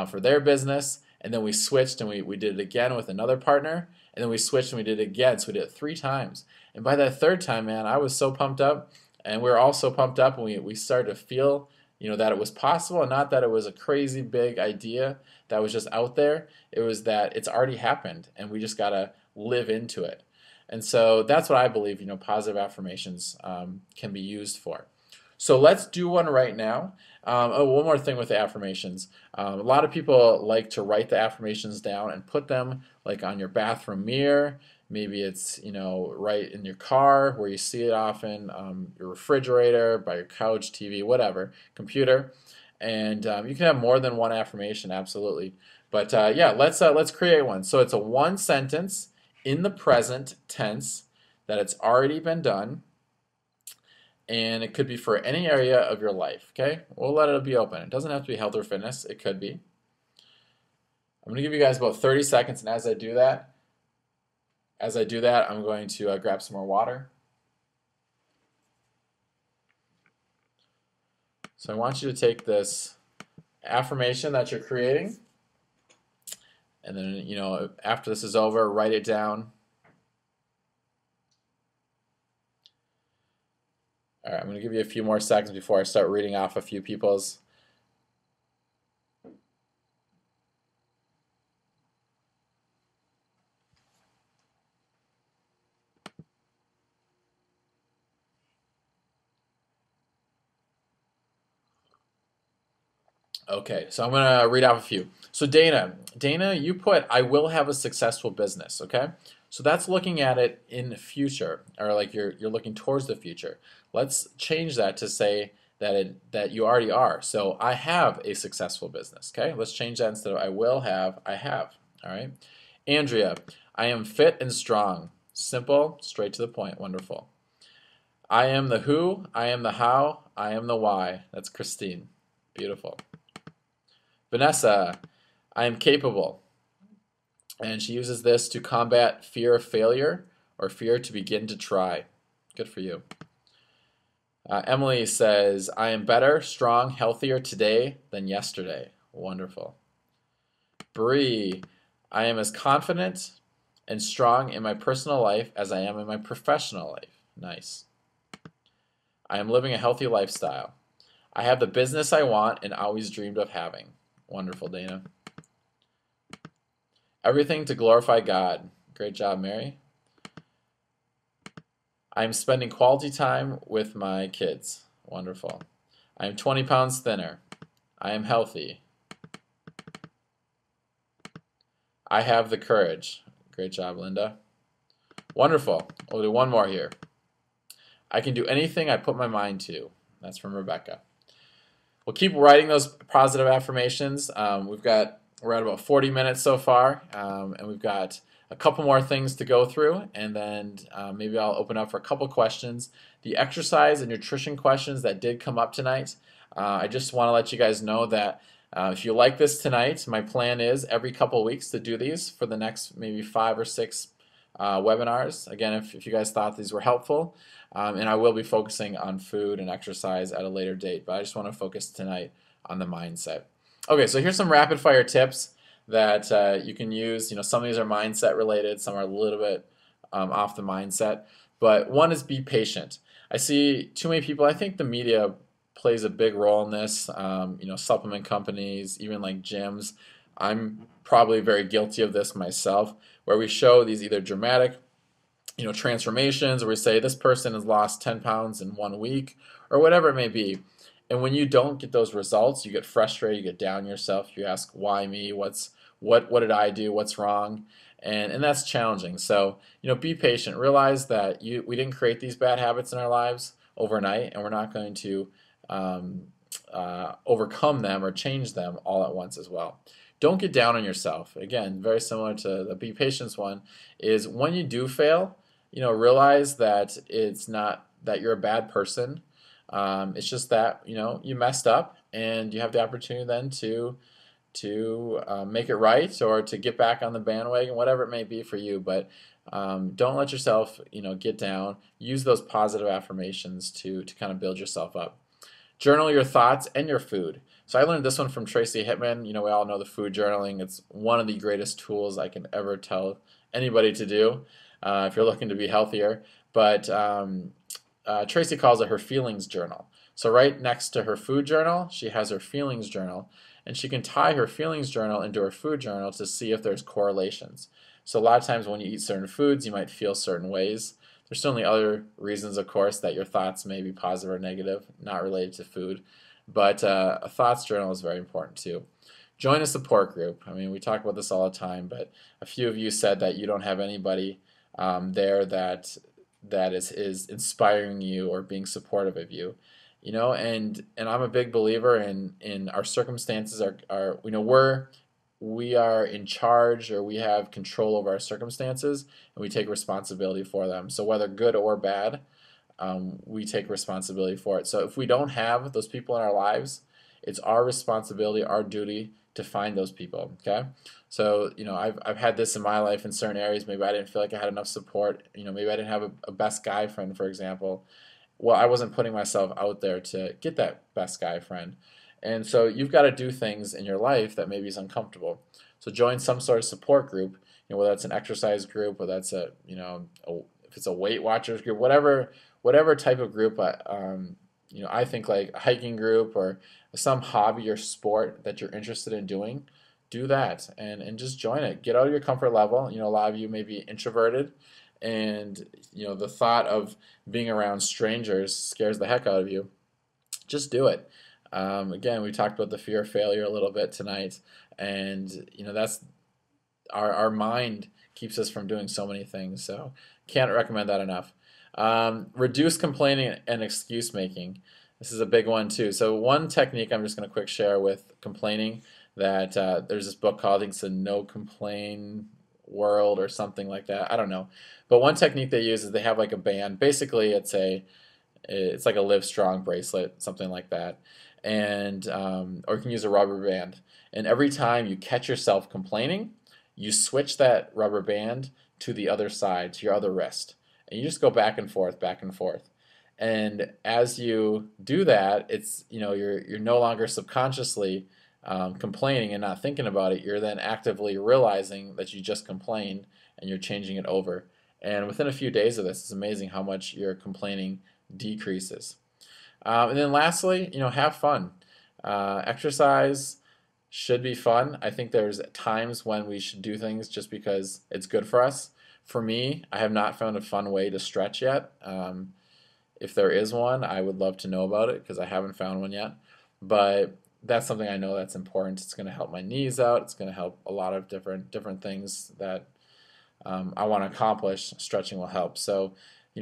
for their business. And then we switched and we did it again with another partner. And then we switched and we did it again. So we did it 3 times. And by that 3rd time, man, I was so pumped up. And we were all so pumped up, and we started to feel, that it was possible, and not that it was a crazy big idea that was just out there. It was that it's already happened, and we just got to live into it. And so that's what I believe, positive affirmations can be used for. So let's do one right now. One more thing with the affirmations. A lot of people like to write the affirmations down and put them like on your bathroom mirror. Maybe it's, right in your car where you see it often, your refrigerator, by your couch, TV, whatever, computer. And you can have more than one affirmation, absolutely. But yeah, let's create one. So it's a 1 sentence in the present tense that it's already been done. And it could be for any area of your life, okay? We'll let it be open. It doesn't have to be health or fitness. It could be. I'm going to give you guys about 30 seconds, and as I do that, I'm going to grab some more water. So I want you to take this affirmation that you're creating, and then, after this is over, write it down. All right, I'm going to give you a few more seconds before I start reading off a few people's. Okay, so I'm going to read off a few. So Dana, you put, I will have a successful business, okay? So that's looking at it in the future, or like you're looking towards the future. Let's change that to say that you already are. So I have a successful business, okay? Let's change that instead of I will have, I have, all right? Andrea, I am fit and strong. Simple, straight to the point, wonderful. I am the who, I am the how, I am the why. That's Christine, beautiful. Vanessa, I am capable. And she uses this to combat fear of failure or fear to begin to try. Good for you. Emily says, I am better, strong, healthier today than yesterday. Wonderful. Bree, I am as confident and strong in my personal life as I am in my professional life. Nice. I am living a healthy lifestyle. I have the business I want and always dreamed of having. Wonderful, Dana. Everything to glorify God. Great job, Mary. I'm spending quality time with my kids. Wonderful. I am 20 pounds thinner. I am healthy. I have the courage. Great job, Linda. Wonderful. We'll do one more here. I can do anything I put my mind to. That's from Rebecca. We'll keep writing those positive affirmations. We're at about 40 minutes so far, and we've got a couple more things to go through, and then maybe I'll open up for a couple questions. The exercise and nutrition questions that did come up tonight, I just want to let you guys know that if you like this tonight, my plan is every couple weeks to do these for the next maybe 5 or 6 webinars. Again, if you guys thought these were helpful, and I will be focusing on food and exercise at a later date, but I just want to focus tonight on the mindset. Okay, so here's some rapid fire tips that you can use. Some of these are mindset related, some are a little bit off the mindset, but one is be patient. I see too many people, I think the media plays a big role in this, supplement companies, even like gyms. I'm probably very guilty of this myself, where we show these either dramatic transformations, or we say this person has lost 10 pounds in 1 week, or whatever it may be. And when you don't get those results, you get frustrated, you get down on yourself, you ask, why me? What did I do? What's wrong? And that's challenging. So, be patient. Realize that we didn't create these bad habits in our lives overnight, and we're not going to overcome them or change them all at once as well. Don't get down on yourself. Again, very similar to the be patient one, is when you do fail, realize that it's not that you're a bad person. It's just that you messed up, and you have the opportunity then to make it right, or to get back on the bandwagon, whatever it may be for you. But don't let yourself get down. Use those positive affirmations to kind of build yourself up. Journal your thoughts and your food. So I learned this one from Tracy Hittman. We all know the food journaling. It's one of the greatest tools I can ever tell anybody to do if you're looking to be healthier. But Tracy calls it her feelings journal. So right next to her food journal, she has her feelings journal, and she can tie her feelings journal into her food journal to see if there's correlations. So a lot of times when you eat certain foods, you might feel certain ways. There's certainly other reasons, of course, that your thoughts may be positive or negative, not related to food. But a thoughts journal is very important too. Join a support group. I mean, we talk about this all the time, but a few of you said that you don't have anybody there that is inspiring you or being supportive of you. And I'm a big believer in our circumstances are we are in charge, or we have control over our circumstances, and we take responsibility for them. So whether good or bad, we take responsibility for it. So if we don't have those people in our lives, it's our responsibility, our duty to find those people. Okay, so I've had this in my life in certain areas. Maybe I didn't feel like I had enough support. Maybe I didn't have a best guy friend, for example. Well, I wasn't putting myself out there to get that best guy friend. And so you've got to do things in your life that maybe is uncomfortable. So join some sort of support group, whether that's an exercise group, or that's if it's a Weight Watchers group, whatever type of group. I think like a hiking group or some hobby or sport that you're interested in doing, do that and just join it. Get out of your comfort level. A lot of you may be introverted, and the thought of being around strangers scares the heck out of you. Just do it. Again, we talked about the fear of failure a little bit tonight, and that's our mind keeps us from doing so many things. So can't recommend that enough. Reduce complaining and excuse making. This is a big one too. So one technique I'm just going to quick share with complaining, that there's this book called, I think it's the No Complain World or something like that. I don't know. But one technique they use is they have like a band. Basically, it's like a Live Strong bracelet, something like that. And or you can use a rubber band. And every time you catch yourself complaining, you switch that rubber band to the other side, to your other wrist. And you just go back and forth, back and forth. And as you do that, it's you're no longer subconsciously complaining and not thinking about it. You're then actively realizing that you just complained, and you're changing it over. And within a few days of this, it's amazing how much your complaining decreases. And then lastly, have fun. Exercise should be fun. I think there's times when we should do things just because it's good for us. For me, I have not found a fun way to stretch yet. If there is one, I would love to know about it because I haven't found one yet. But that's something I know that's important. It's going to help my knees out. It's going to help a lot of different things that I want to accomplish. Stretching will help. So,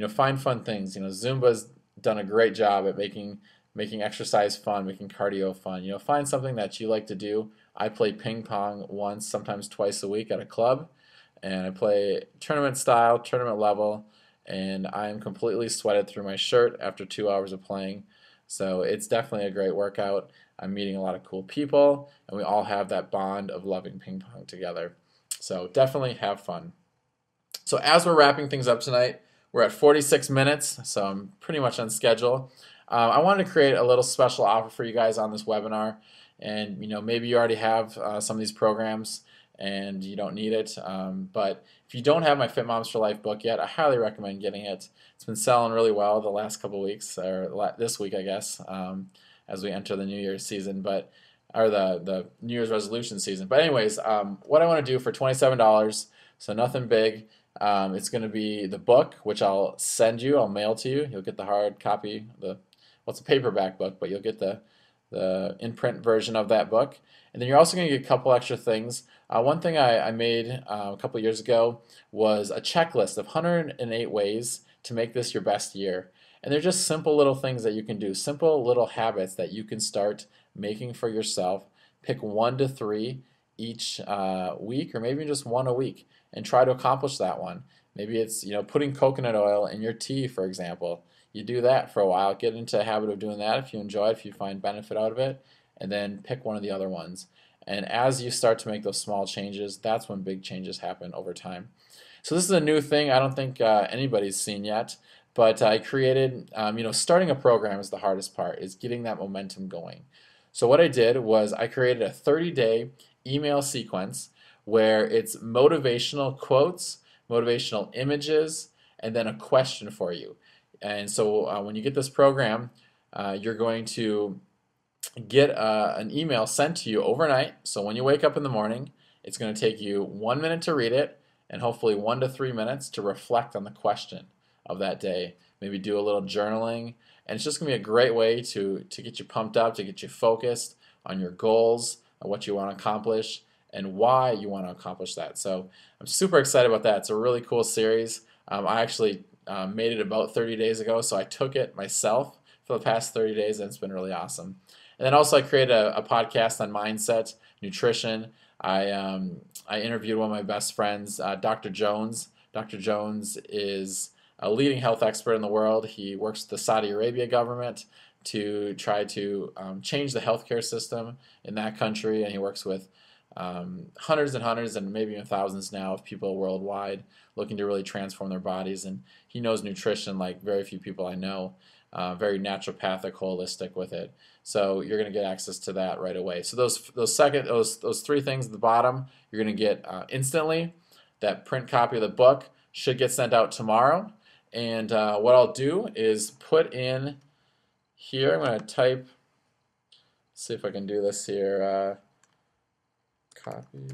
find fun things. Zumba's done a great job at making exercise fun, making cardio fun. Find something that you like to do. I play ping pong once, sometimes twice a week at a club, and I play tournament style, tournament level, and I am completely sweated through my shirt after 2 hours of playing. So it's definitely a great workout. I'm meeting a lot of cool people, and we all have that bond of loving ping pong together. So definitely have fun. So as we're wrapping things up tonight, we're at 46 minutes, so I'm pretty much on schedule. I wanted to create a little special offer for you guys on this webinar, and maybe you already have some of these programs and you don't need it. But if you don't have my Fit Moms for Life book yet, I highly recommend getting it. It's been selling really well the last couple weeks, or this week, I guess, as we enter the New Year's season, or the New Year's resolution season. But anyways, what I want to do for $27, so nothing big. It's going to be the book, which I'll send you. I'll mail to you. You'll get the hard copy. It's a paperback book, but you'll get the in-print version of that book. And then you're also going to get a couple extra things. One thing I made a couple years ago was a checklist of 108 ways to make this your best year. And they're just simple little things that you can do, simple little habits that you can start making for yourself. Pick 1 to 3 each week, or maybe just one a week, and try to accomplish that one. Maybe it's putting coconut oil in your tea, for example. You do that for a while, get into a habit of doing that if you enjoy it, if you find benefit out of it, and then pick one of the other ones. And as you start to make those small changes, that's when big changes happen over time. So this is a new thing I don't think anybody's seen yet, but I created, starting a program is the hardest part, is getting that momentum going. So what I did was I created a 30-day email sequence where it's motivational quotes, motivational images, and then a question for you. And so when you get this program, you're going to get an email sent to you overnight. So when you wake up in the morning, it's going to take you 1 minute to read it and hopefully 1 to 3 minutes to reflect on the question of that day. Maybe do a little journaling. And it's just going to be a great way to get you pumped up, to get you focused on your goals, on what you want to accomplish, and why you want to accomplish that. So I'm super excited about that. It's a really cool series. I actually made it about 30 days ago, so I took it myself for the past 30 days, and it's been really awesome. And then also I created a podcast on mindset, nutrition. I interviewed one of my best friends, Dr. Jones. Dr. Jones is a leading health expert in the world. He works with the Saudi Arabia government to try to change the healthcare system in that country, and he works with hundreds and hundreds and maybe even thousands now of people worldwide looking to really transform their bodies. And he knows nutrition like very few people I know, very naturopathic, holistic with it. So you're going to get access to that right away. So those 3 things at the bottom, you're going to get instantly. That print copy of the book should get sent out tomorrow. And what I'll do is put in here, I'm going to type, see if I can do this here, copy.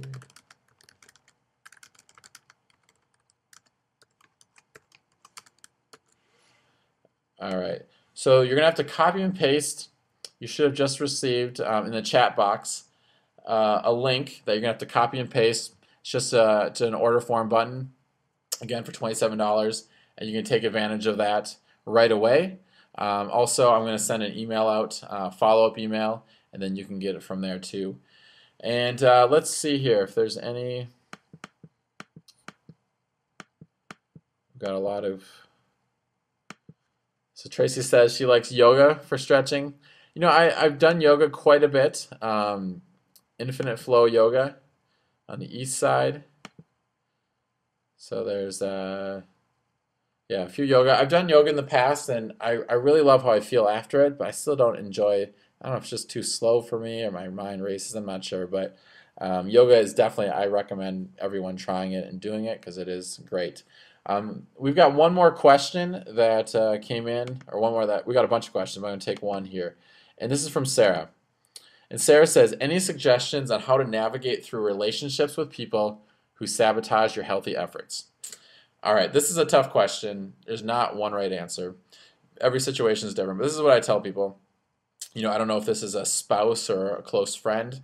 All right, so you're gonna have to copy and paste. You should have just received in the chat box a link that you're gonna have to copy and paste. It's just to an order form button, again for $27, and you can take advantage of that right away. Also, I'm gonna send an email out, follow-up email, and then you can get it from there too. And let's see here if there's any. We've got a lot of. So Tracy says she likes yoga for stretching. I've done yoga quite a bit. Infinite Flow Yoga on the east side. So there's a few yoga. I've done yoga in the past, and I really love how I feel after it, but I still don't enjoy. I don't know if it's just too slow for me or my mind races. I'm not sure, but yoga is definitely. I recommend everyone trying it and doing it because it is great. We've got one more question that came in, or one more that we got a bunch of questions. I'm going to take one here, and this is from Sarah. And Sarah says, any suggestions on how to navigate through relationships with people who sabotage your healthy efforts? All right, this is a tough question. There's not one right answer. Every situation is different, but this is what I tell people. I don't know if this is a spouse or a close friend,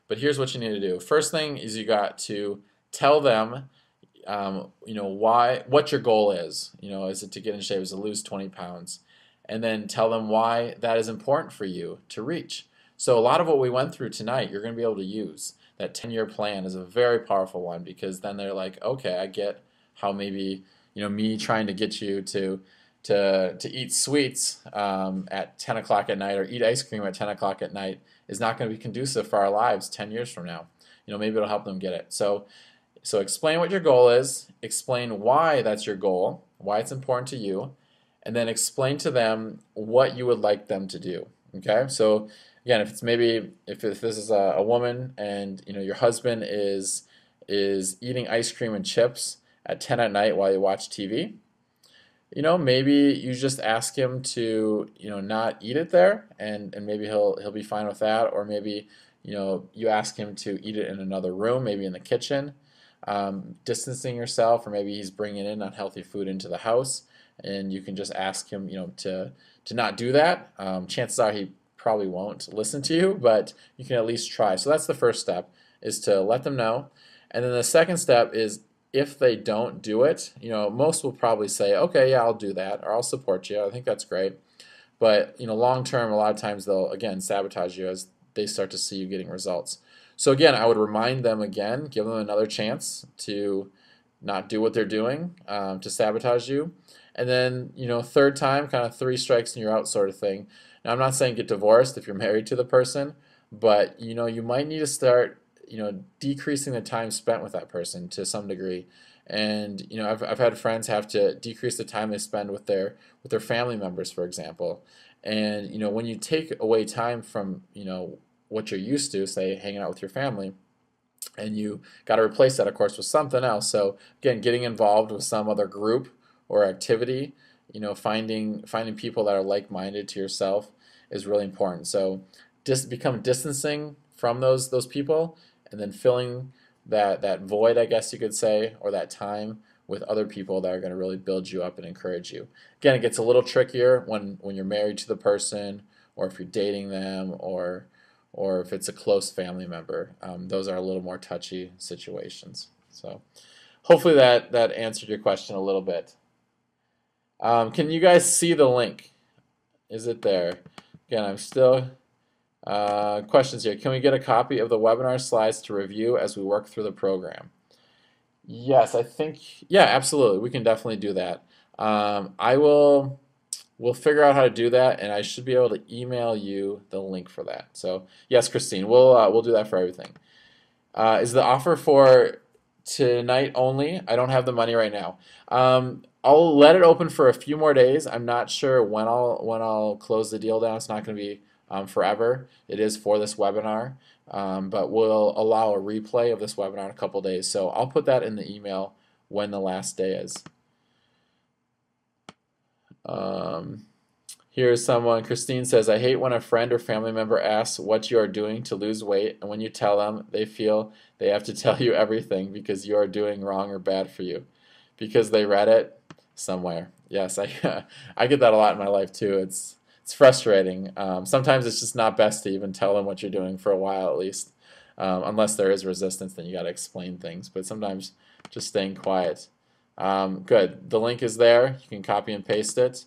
but here's what you need to do. First thing is you got to tell them, what your goal is. Is it to get in shape? Is it to lose 20 pounds? And then tell them why that is important for you to reach. So a lot of what we went through tonight, you're going to be able to use. That 10-year plan is a very powerful one because then they're like, okay, I get how maybe me trying to get you to eat sweets at 10 o'clock at night or eat ice cream at 10 o'clock at night is not going to be conducive for our lives 10 years from now. Maybe it'll help them get it. So explain what your goal is, explain why that's your goal, why it's important to you, and then explain to them what you would like them to do. Okay? So again, if this is a woman and your husband is eating ice cream and chips at 10 at night while you watch TV, maybe you just ask him to not eat it there, and maybe he'll be fine with that. Or maybe you ask him to eat it in another room, maybe in the kitchen, distancing yourself, or maybe he's bringing in unhealthy food into the house, and you can just ask him to not do that. Chances are he probably won't listen to you, but you can at least try. So that's the first step, is to let them know. And then the second step is, if they don't do it, most will probably say, okay, yeah, I'll do that, or I'll support you. I think that's great. But long term, a lot of times they'll again sabotage you as they start to see you getting results. So again, I would remind them again, give them another chance to not do what they're doing, to sabotage you. And then, third time, kind of 3 strikes and you're out sort of thing. Now, I'm not saying get divorced if you're married to the person, but you might need to start decreasing the time spent with that person to some degree. And I've had friends have to decrease the time they spend with their family members, for example. And when you take away time from what you're used to, say hanging out with your family, and you got to replace that, of course, with something else. So again, getting involved with some other group or activity, finding people that are like-minded to yourself is really important. So just become distancing from those people, and then filling that void, I guess you could say, or that time with other people that are going to really build you up and encourage you. Again, it gets a little trickier when you're married to the person, or if you're dating them, or if it's a close family member. Those are a little more touchy situations. So hopefully that answered your question a little bit. Can you guys see the link? Is it there? Again, I'm still... questions here. Can we get a copy of the webinar slides to review as we work through the program? Yes, I think, yeah, absolutely. We can definitely do that. We'll figure out how to do that, and I should be able to email you the link for that. So yes, Christine, we'll do that for everything. Is the offer for tonight only? I don't have the money right now. I'll let it open for a few more days. I'm not sure when I'll close the deal down. It's not going to be forever. It is for this webinar, but we'll allow a replay of this webinar in a couple days. So I'll put that in the email when the last day is. Here's someone, Christine says, I hate when a friend or family member asks what you are doing to lose weight, and when you tell them, they feel they have to tell you everything because you are doing wrong or bad for you, because they read it somewhere. Yes, I get that a lot in my life too. It's frustrating. Sometimes it's just not best to even tell them what you're doing for a while at least. Unless there is resistance, then you got to explain things. But sometimes just staying quiet. Good. The link is there. You can copy and paste it.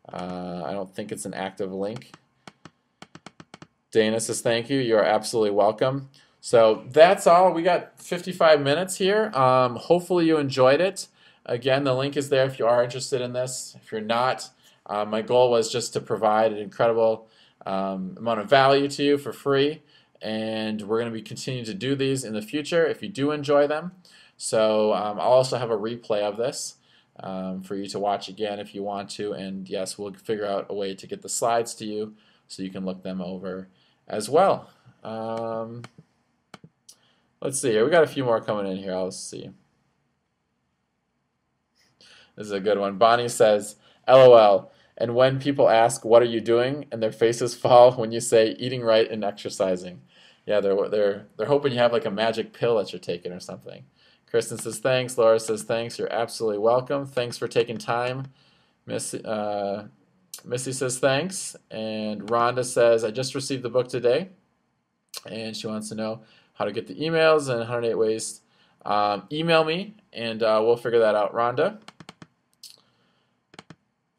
I don't think it's an active link. Dana says thank you. You are absolutely welcome. So that's all. We got 55 minutes here. Hopefully you enjoyed it. Again, the link is there if you are interested in this. If you're not, my goal was just to provide an incredible amount of value to you for free, and we're going to be continuing to do these in the future if you do enjoy them. So I'll also have a replay of this for you to watch again if you want to, and yes, we'll figure out a way to get the slides to you so you can look them over as well. Let's see here. We got a few more coming in here. I'll see. This is a good one. Bonnie says, LOL. And when people ask, what are you doing? And their faces fall when you say eating right and exercising. Yeah, they're hoping you have like a magic pill that you're taking or something. Kristen says thanks. Laura says thanks. You're absolutely welcome. Thanks for taking time. Missy says thanks. And Rhonda says, I just received the book today. And she wants to know how to get the emails and 108 ways. Email me, and we'll figure that out, Rhonda. A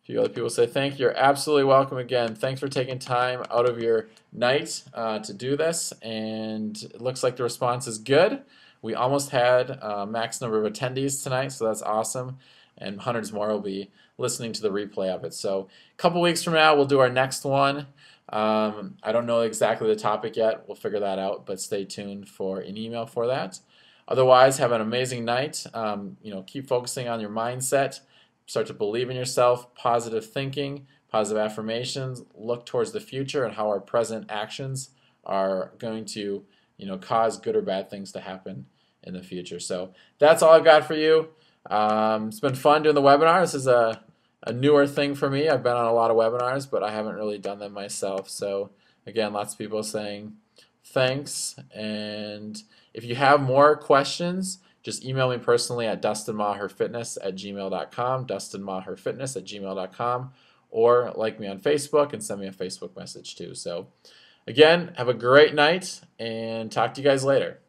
few other people say thank you. You're absolutely welcome again. Thanks for taking time out of your night to do this. And it looks like the response is good. We almost had max number of attendees tonight, so that's awesome. And hundreds more will be listening to the replay of it. So a couple weeks from now, we'll do our next one. I don't know exactly the topic yet. We'll figure that out, but stay tuned for an email for that. Otherwise, have an amazing night. Keep focusing on your mindset. Start to believe in yourself, positive thinking, positive affirmations, look towards the future and how our present actions are going to cause good or bad things to happen in the future. So that's all I've got for you. It's been fun doing the webinar. This is a newer thing for me. I've been on a lot of webinars, but I haven't really done them myself. So again, lots of people saying thanks. And if you have more questions, just email me personally at dustinmaherfitness@gmail.com, dustinmaherfitness@gmail.com, or like me on Facebook and send me a Facebook message too. So again, have a great night and talk to you guys later.